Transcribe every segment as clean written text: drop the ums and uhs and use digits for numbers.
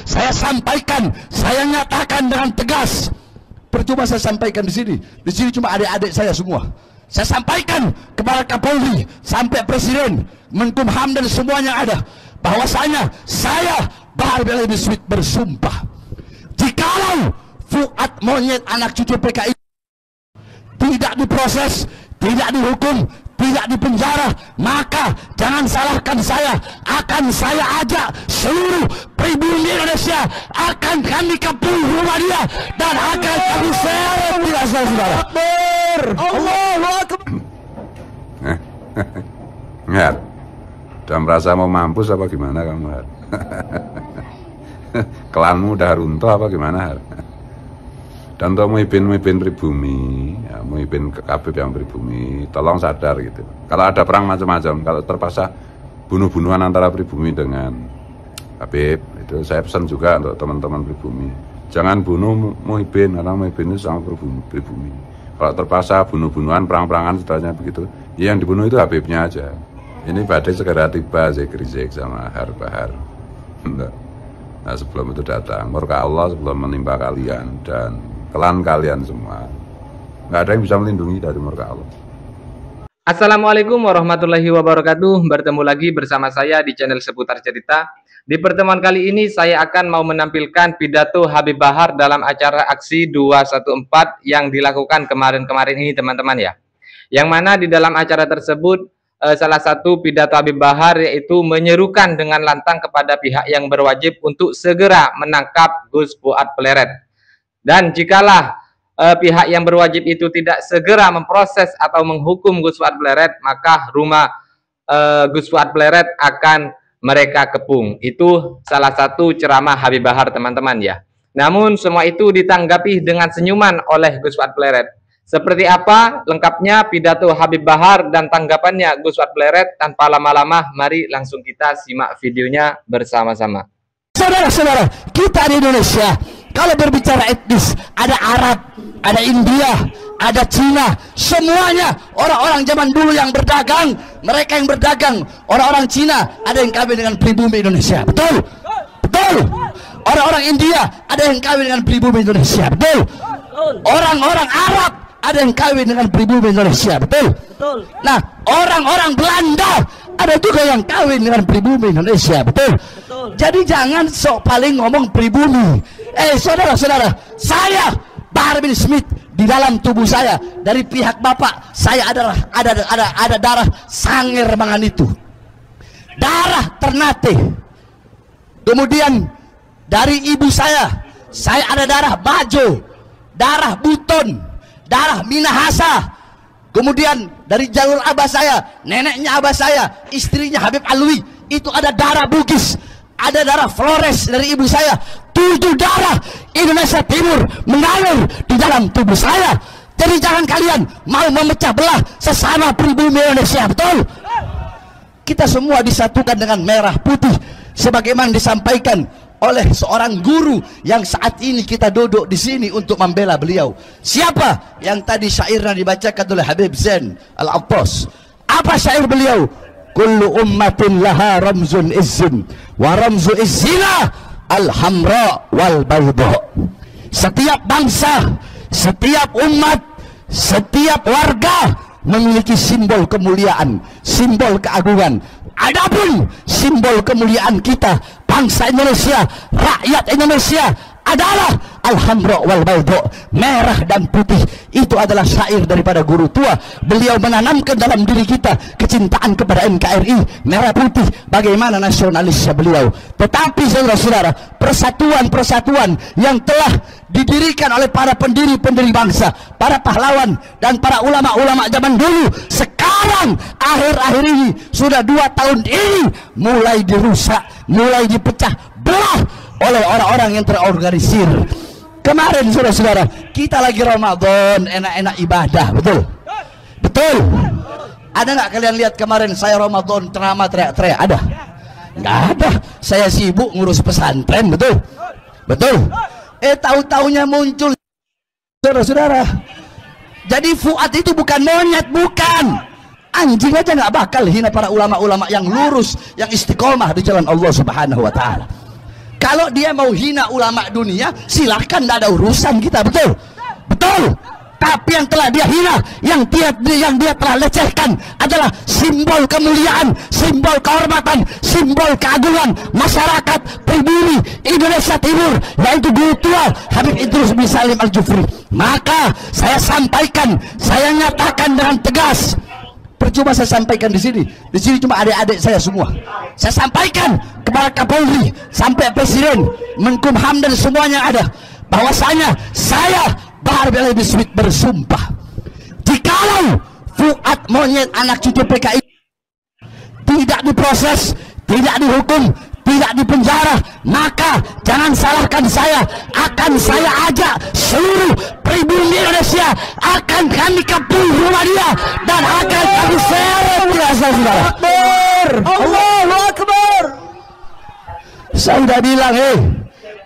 saya sampaikan, saya nyatakan dengan tegas. Percuma saya sampaikan di sini cuma adik-adik saya semua. Saya sampaikan kepada Kapolri sampai Presiden, Menkumham dan semuanya ada, bahwasanya saya Bahar bin Smith bersumpah, jikalau Fuad monyet anak cucu PKI tidak diproses, tidak dihukum, tidak dipenjara, maka jangan salahkan saya. Akan saya ajak seluruh pribumi Indonesia, akan kami kepung rumah dia dan akan kami seret di asal saudara. Allahu Akbar. Nggak, udah merasa mau mampus apa gimana kamu, Har? Klanmu udah runtuh apa gimana, Har? Dan untuk Muhyiddin pribumi, ya, Muhyiddin Habib yang pribumi, tolong sadar gitu. Kalau ada perang macam-macam, kalau terpaksa bunuh-bunuhan antara pribumi dengan Habib, itu saya pesan juga untuk teman-teman pribumi, jangan bunuh Muhyiddin, karena Muhyiddin itu sama pribumi. Kalau terpaksa bunuh-bunuhan, perang-perangan setelahnya begitu, ya yang dibunuh itu Habibnya aja. Ini badai segera tiba, Rizik sama Bahar. Nah, sebelum itu datang murka Allah sebelum menimpa kalian dan klan kalian semua. Nggak ada yang bisa melindungi dari murka Allah. Assalamualaikum warahmatullahi wabarakatuh. Bertemu lagi bersama saya di channel Seputar Cerita. Di pertemuan kali ini saya akan mau menampilkan pidato Habib Bahar dalam acara aksi 214 yang dilakukan kemarin-kemarin ini, teman-teman ya. Yang mana di dalam acara tersebut salah satu pidato Habib Bahar yaitu menyerukan dengan lantang kepada pihak yang berwajib untuk segera menangkap Gus Fuad Pleret. Dan jikalah pihak yang berwajib itu tidak segera memproses atau menghukum Gus Fuad Pleret, maka rumah Gus Fuad Pleret akan mereka kepung. Itu salah satu ceramah Habib Bahar, teman-teman ya. Namun semua itu ditanggapi dengan senyuman oleh Gus Fuad Pleret. Seperti apa lengkapnya pidato Habib Bahar dan tanggapannya Gus Fuad Pleret? Tanpa lama-lama, mari langsung kita simak videonya bersama-sama. Saudara-saudara, kita di Indonesia, kalau berbicara etnis, ada Arab, ada India, ada Cina, semuanya orang-orang zaman dulu yang berdagang, mereka yang berdagang, orang-orang Cina ada yang kawin dengan pribumi Indonesia, betul? Betul. Orang-orang India ada yang kawin dengan pribumi Indonesia, betul? Orang-orang Arab ada yang kawin dengan pribumi Indonesia, betul? Betul. Nah, orang-orang Belanda ada juga yang kawin dengan pribumi Indonesia, betul? Betul. Jadi jangan sok paling ngomong pribumi. Saudara-saudara, saya Bahar bin Smith, di dalam tubuh saya dari pihak bapak saya ada darah Sangir Manganitu, darah Ternate. Kemudian dari ibu saya ada darah Bajo, darah Buton, darah Minahasa. Kemudian dari jalur abah saya, neneknya abah saya, istrinya Habib Alwi, itu ada darah Bugis, ada darah Flores dari ibu saya. 7 darah Indonesia Timur mengalir di dalam tubuh saya. Jadi jangan kalian mau memecah belah sesama pribumi Indonesia, betul? Kita semua disatukan dengan merah putih, sebagaimana disampaikan oleh seorang guru yang saat ini kita duduk di sini untuk membela beliau. Siapa? Yang tadi syairnya dibacakan oleh Habib Zain Al-Attas. Apa syair beliau? Kullu ummatin laha ramzun izzin wa ramzu izzina al-hamra wal bayda. Setiap bangsa, setiap umat, setiap warga memiliki simbol kemuliaan, simbol keagungan. Adapun simbol kemuliaan kita, bangsa Indonesia, rakyat Indonesia, adalah al-hamra wal bayda, merah dan putih. Itu adalah syair daripada guru tua. Beliau menanamkan dalam diri kita kecintaan kepada NKRI, merah putih, bagaimana nasionalisnya beliau. Tetapi saudara-saudara, persatuan-persatuan yang telah didirikan oleh para pendiri-pendiri bangsa, para pahlawan dan para ulama-ulama zaman dulu, sekarang akhir-akhir ini sudah 2 tahun ini mulai dirusak, mulai dipecah belah oleh orang-orang yang terorganisir. Kemarin saudara-saudara, kita lagi Ramadan, enak-enak ibadah, betul? Betul. Ada nggak kalian lihat kemarin saya Ramadan ceramah teriak-teriak? Ada? Nggak ada. Saya sibuk ngurus pesantren, betul? Betul. Tahu-taunya muncul saudara-saudara. Jadi Fuad itu bukan monyet, bukan. Anjing aja nggak bakal hina para ulama-ulama yang lurus, yang istiqomah di jalan Allah Subhanahu wa Ta'ala. Kalau dia mau hina ulama dunia, silahkan, tidak ada urusan kita, betul? Betul. Tapi yang telah dia hina, yang dia telah lecehkan adalah simbol kemuliaan, simbol kehormatan, simbol keagungan masyarakat pribumi Indonesia Timur, yaitu Guru Tua Habib Idrus bin Salim Al-Jufri. Maka saya sampaikan, saya nyatakan dengan tegas. Percuma saya sampaikan di sini cuma adik-adik saya semua. Saya sampaikan kepada Kapolri, sampai Presiden, Menkumham dan semuanya ada, bahwasanya saya Bahar bin Ali bin Smith bersumpah, jikalau Fuad monyet anak cucu PKI tidak diproses, tidak dihukum, tidak dipenjara, maka jangan salahkan saya. Akan saya ajak seluruh pribumi Indonesia, akan kami kepung rumah dia dan akan kami seret dia, saudara. Allahu Akbar. Saya sudah bilang,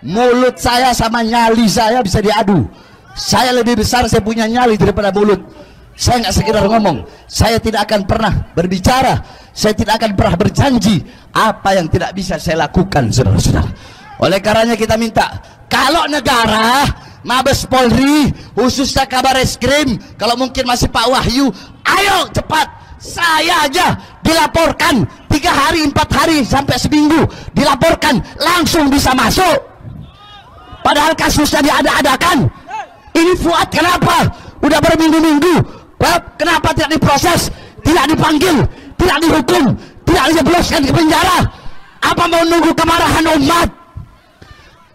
mulut saya sama nyali saya bisa diadu. Saya lebih besar, saya punya nyali daripada mulut. Saya nggak sekedar ngomong, saya tidak akan pernah berbicara, saya tidak akan pernah berjanji apa yang tidak bisa saya lakukan, saudara-saudara. Oleh karenanya kita minta, kalau negara, Mabes Polri, khususnya Kabar Eskrim, kalau mungkin masih Pak Wahyu, ayo cepat, saya aja dilaporkan 3 hari, 4 hari, sampai seminggu, dilaporkan, langsung bisa masuk. Padahal kasusnya diada-adakan. Ini Fuad kenapa? Udah berminggu-minggu, kenapa tidak diproses, tidak dipanggil, tidak dihukum, tidak dijebloskan ke penjara? Apa mau nunggu kemarahan umat?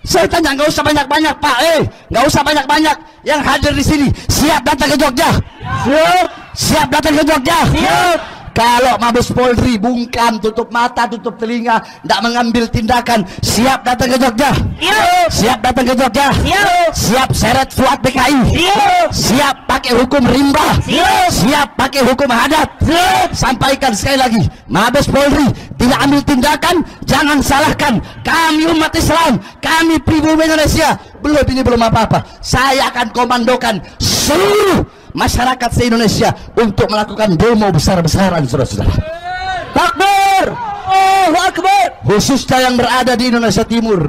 Saya tanya, nggak usah banyak-banyak, Pak. Nggak usah banyak-banyak. Yang hadir di sini siap datang ke Jogja? Siap. Siap datang ke Jogja? Siap. Kalau Mabes Polri bungkam, tutup mata, tutup telinga, tidak mengambil tindakan, siap datang ke Jogja? Siap. Siap datang ke Jogja? Siap. Siap seret Fuad PKI? Siap. Siap pakai hukum rimba? Siap. Siap pakai hukum adat? Siap. Sampaikan sekali lagi, Mabes Polri tidak ambil tindakan, jangan salahkan kami umat Islam, kami pribumi Indonesia. Ini belum apa-apa. Saya akan komandokan seluruh masyarakat se-Indonesia untuk melakukan demo besar-besaran, saudara-saudara. Takbir! Allahu Akbar! Khususnya yang berada di Indonesia Timur.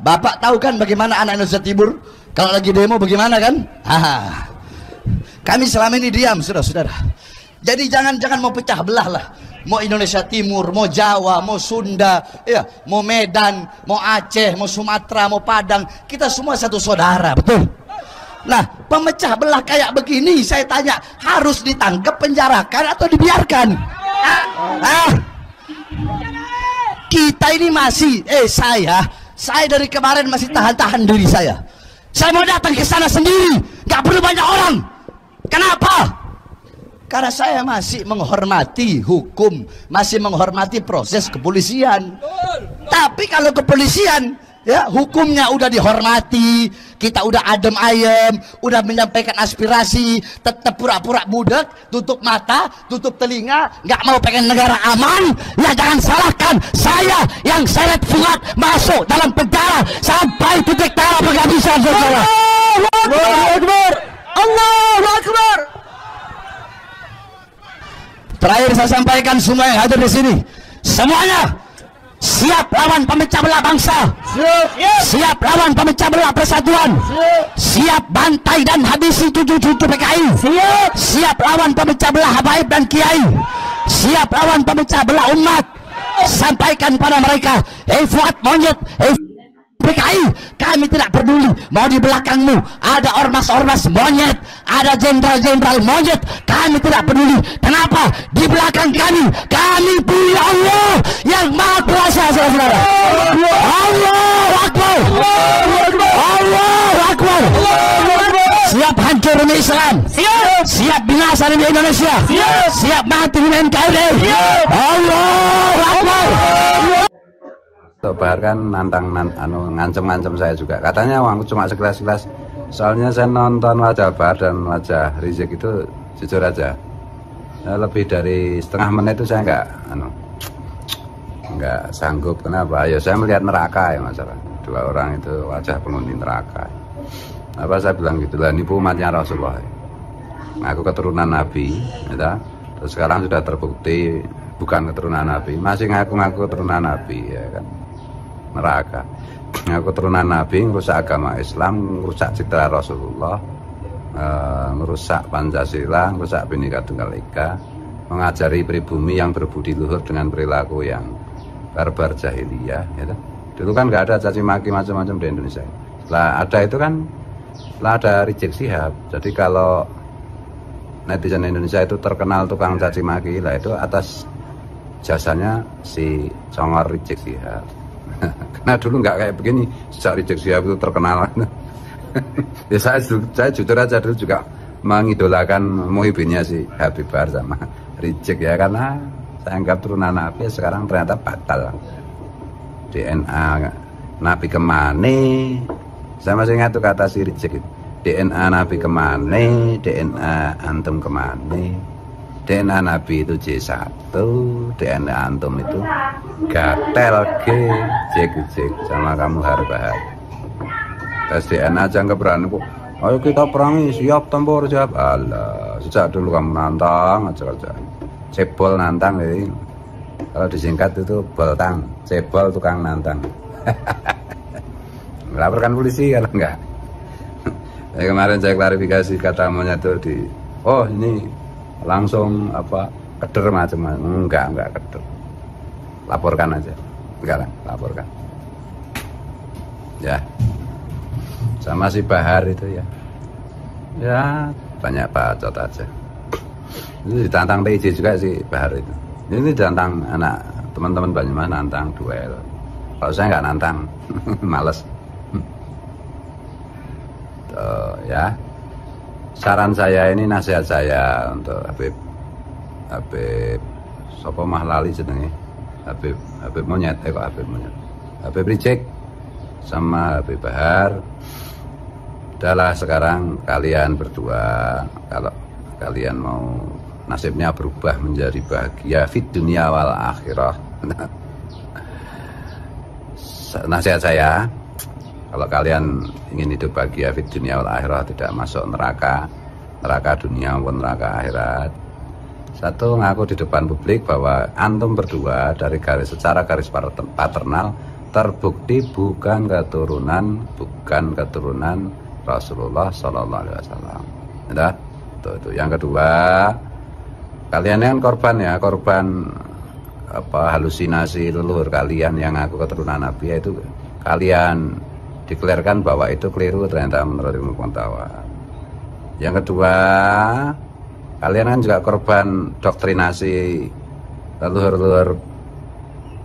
Bapak tahu kan bagaimana anak Indonesia Timur kalau lagi demo bagaimana kan? Kami selama ini diam, saudara-saudara. Jadi jangan mau pecah belah lah. Mau Indonesia Timur, mau Jawa, mau Sunda, ya, mau Medan, mau Aceh, mau Sumatera, mau Padang, kita semua satu saudara, betul? Nah, pemecah belah kayak begini, saya tanya, harus ditangkap, penjarakan atau dibiarkan? Kita ini masih, saya dari kemarin masih tahan-tahan diri saya. Saya mau datang ke sana sendiri, nggak perlu banyak orang. Kenapa? Karena saya masih menghormati hukum, masih menghormati proses kepolisian. Tapi kalau kepolisian, ya, hukumnya udah dihormati, kita udah adem ayem, udah menyampaikan aspirasi, tetap pura-pura budak, tutup mata, tutup telinga, nggak mau pengen negara aman, ya jangan salahkan saya yang seret Fuad masuk dalam penjara sampai titik darah penghabisan, saudara. Allahu Akbar! Allahu Akbar! Terakhir saya sampaikan semua yang hadir di sini, semuanya siap lawan pemecah belah bangsa, siap lawan pemecah belah persatuan, siap bantai dan habisi cucu-cucu PKI, siap lawan pemecah belah habaib dan kiai, siap lawan pemecah belah umat. Sampaikan pada mereka, Fuad monyet, PKI, kami tidak peduli mau di belakangmu ada ormas-ormas monyet, ada jenderal-jenderal monyet, kami tidak peduli. Kenapa? Di belakang kami punya Allah yang Maha Kuasa, saudara-saudara. Allahu Akbar! Allahu Akbar! Siap hancur demi Islam, siap binasa demi Indonesia, siap mati demi NKRI. Allahu Akbar! Bahar kan ngancem-ngancem saya juga. Katanya uangku cuma segelas-gelas. Soalnya saya nonton wajah Bahar dan wajah Rizik itu jujur aja, lebih dari setengah menit itu saya nggak sanggup. Kenapa? Ya saya melihat neraka ya, masalah dua orang itu wajah penghuni neraka. Apa saya bilang gitu lah, nipu umatnya Rasulullah. Aku keturunan Nabi, ya, terus sekarang sudah terbukti bukan keturunan Nabi, masih ngaku-ngaku keturunan Nabi, ya kan, neraka. keturunan Nabi, merusak agama Islam, merusak citra Rasulullah, merusak Pancasila, merusak Bhinneka Tunggal Ika, mengajari pribumi yang berbudi luhur dengan perilaku yang barbar jahiliyah. Gitu. Dulu kan nggak ada caci maki macam-macam di Indonesia. Setelah ada itu kan, setelah ada Rizik Syihab. Jadi kalau netizen Indonesia itu terkenal tukang caci maki lah, itu atas jasanya si Congor Rizik Syihab. Karena dulu nggak kayak begini, sejak Rizik Syihab itu terkenal. Ya saya jujur aja dulu juga mengidolakan muhibinnya si Habib Bahar sama Rizik ya, karena saya anggap turunan Nabi, sekarang ternyata batal. DNA Nabi kemana? Saya masih ingat tuh kata si Rizik itu. DNA Nabi kemana? DNA antum kemana? DNA Nabi itu J1, DNA antum itu gatel G, Jek sama kamu Bahar. Tes DNA aja nggak berani kok. Ayo kita perangi, siap tempur siap. Alah, sejak dulu kamu nantang aja. Cebol nantang ini. Kalau disingkat itu boltang, cebol tukang nantang. Melaporkan polisi kalau enggak. Kemarin saya klarifikasi kata maunya tuh di, oh ini langsung apa keder macam-macam. Enggak keder. Laporkan aja. Enggak, laporkan. Ya. Sama si Bahar itu ya. Ya, banyak bacot aja. Ini ditantang TJ juga si Bahar itu. Ini ditantang anak teman-teman Banyumas, nantang duel. Kalau saya nggak nantang, males. Tuh, ya. Saran saya ini, nasihat saya untuk Habib Sopo Mahlali jenenge, Habib Monyet, kok Habib Monyet, Habib Rizik sama Habib Bahar. Udahlah sekarang kalian berdua, kalau kalian mau nasibnya berubah menjadi bahagia fit dunia wal akhirah. Nasihat saya, kalau kalian ingin hidup bahagia fit dunia wal akhirah, tidak masuk neraka dunia maupun neraka akhirat, satu, ngaku di depan publik bahwa antum berdua dari secara garis paternal terbukti bukan keturunan Rasulullah Sallallahu Alaihi Wasallam. Itu. Yang kedua, kalian yang korban halusinasi leluhur kalian yang ngaku keturunan Nabi, itu kalian deklarasikan bahwa itu keliru ternyata menurut ilmu pengetahuan. Yang kedua, kalian kan juga korban doktrinasi leluhur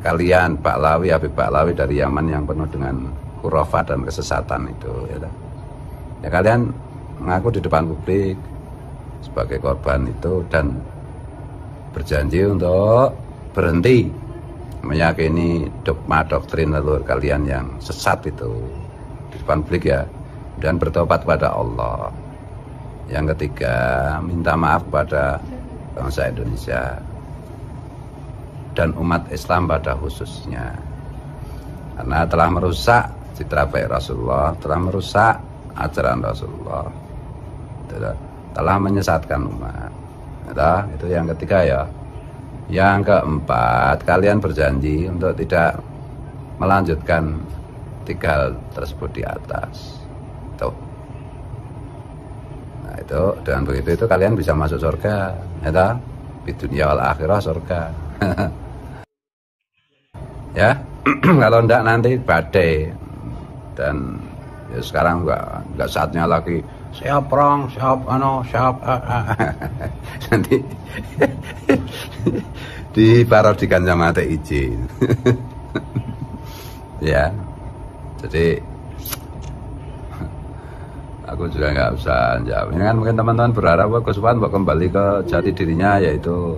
kalian, Habib Bahlawi dari Yaman yang penuh dengan khurafat dan kesesatan itu. Ya kalian mengaku di depan publik sebagai korban itu dan berjanji untuk berhenti meyakini dogma doktrin leluhur kalian yang sesat itu di depan publik ya, dan bertobat kepada Allah. Yang ketiga, minta maaf kepada bangsa Indonesia dan umat Islam pada khususnya, karena telah merusak citra baik Rasulullah, telah merusak ajaran Rasulullah, telah menyesatkan umat. Itu yang ketiga ya. Yang keempat, kalian berjanji untuk tidak melanjutkan 3 hal tersebut di atas. Tuh. Nah itu, dengan begitu itu kalian bisa masuk surga, di dunia wal akhirah surga. Ya, kalau enggak nanti badai. Dan ya sekarang enggak saatnya lagi siap perang, siap nanti diparodikan sama TIJ. Ya, jadi aku juga nggak usah jawab. Ini kan mungkin teman-teman berharap Gus Wan kembali ke jati dirinya, yaitu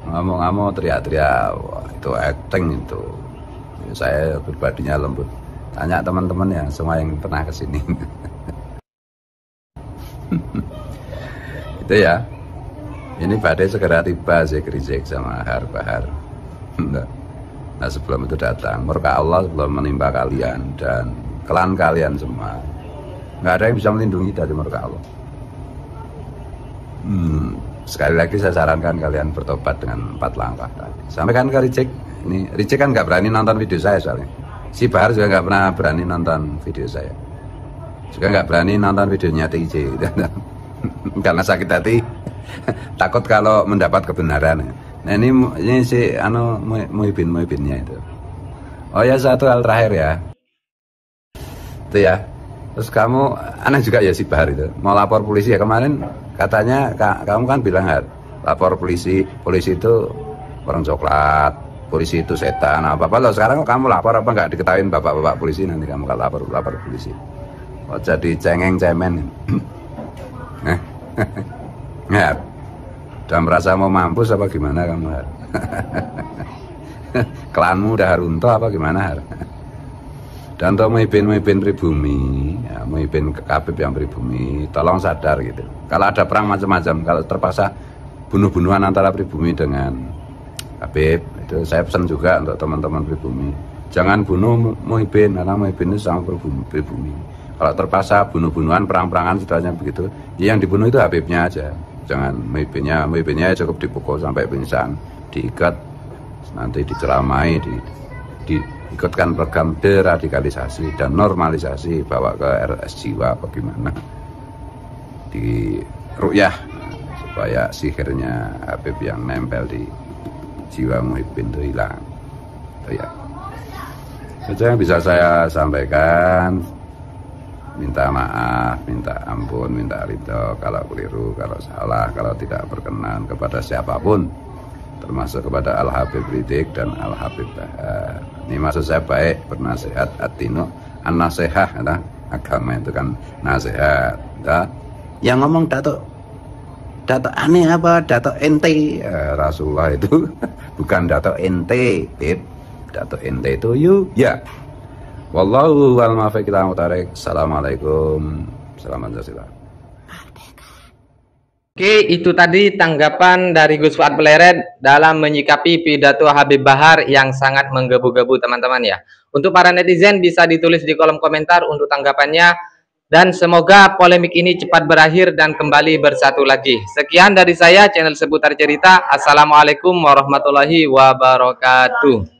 ngomong-ngomong, teriak-teriak, itu acting itu. Saya pribadinya lembut. Tanya teman-teman yang semua yang pernah kesini. Itu ya. Ini badai segera tiba, Rizik sama Bahar. Nah sebelum itu datang, murka Allah sebelum menimpa kalian dan klan kalian semua. Nggak ada yang bisa melindungi dari murka Allah. Sekali lagi saya sarankan kalian bertobat dengan 4 langkah tadi. Sampaikan ke Rizik. Ini Rizik kan nggak berani nonton video saya soalnya. Si Bahar juga nggak pernah berani nonton video saya, juga nggak berani nonton videonya TJ karena sakit hati takut kalau mendapat kebenaran. Nah ini si Muhibinnya itu. Oh ya, satu hal terakhir ya, itu ya. Terus kamu aneh juga ya si Bahar itu mau lapor polisi ya kemarin, katanya kamu kan bilang lapor polisi itu orang coklat, polisi itu setan apa lo. Sekarang kamu lapor apa nggak diketahuin bapak-bapak polisi, nanti kamu kalau lapor polisi. Oh, jadi cengeng cemen. Nggak, udah merasa mau mampus apa gimana kamu? Klanmu udah runtuh apa gimana? Dan untuk Muhibin pribumi, ya, Muhibin Habib yang pribumi, tolong sadar gitu. Kalau ada perang macam-macam, kalau terpaksa bunuh-bunuhan antara pribumi dengan Habib, itu saya pesan juga untuk teman-teman pribumi, jangan bunuh Muhibin, karena Muhibin itu sama pribumi. Kalau terpaksa bunuh-bunuhan, perang-perangan setelahnya begitu, ya yang dibunuh itu Habibnya aja, jangan Muhibinnya cukup dipukul sampai pingsan, diikat, nanti diceramai, diikutkan program deradikalisasi dan normalisasi, bawa ke RS jiwa apa gimana, di ru'yah supaya sihirnya Habib yang nempel di jiwa Muhibin itu hilang. Itu ya saja yang bisa saya sampaikan. Minta maaf, minta ampun, minta ridho kalau keliru, kalau salah, kalau tidak berkenan kepada siapapun, termasuk kepada Al-Habib Ridik dan Al-Habib Bahar. Ini maksud saya baik, bernasihat, atino, an-nasihah, ya, agama itu kan nasihat. Ya. Yang ngomong dato aneh apa, dato ente, ya, Rasulullah itu bukan dato ente, Bib. Dato ente itu you, ya. Wallahu wal muwaffiq ila aqwamit. Assalamualaikum. Salam Pancasila. Oke, itu tadi tanggapan dari Gus Fuad Pleret dalam menyikapi pidato Habib Bahar yang sangat menggebu-gebu teman-teman ya. Untuk para netizen bisa ditulis di kolom komentar untuk tanggapannya, dan semoga polemik ini cepat berakhir dan kembali bersatu lagi. Sekian dari saya, channel Seputar Cerita. Assalamualaikum warahmatullahi wabarakatuh.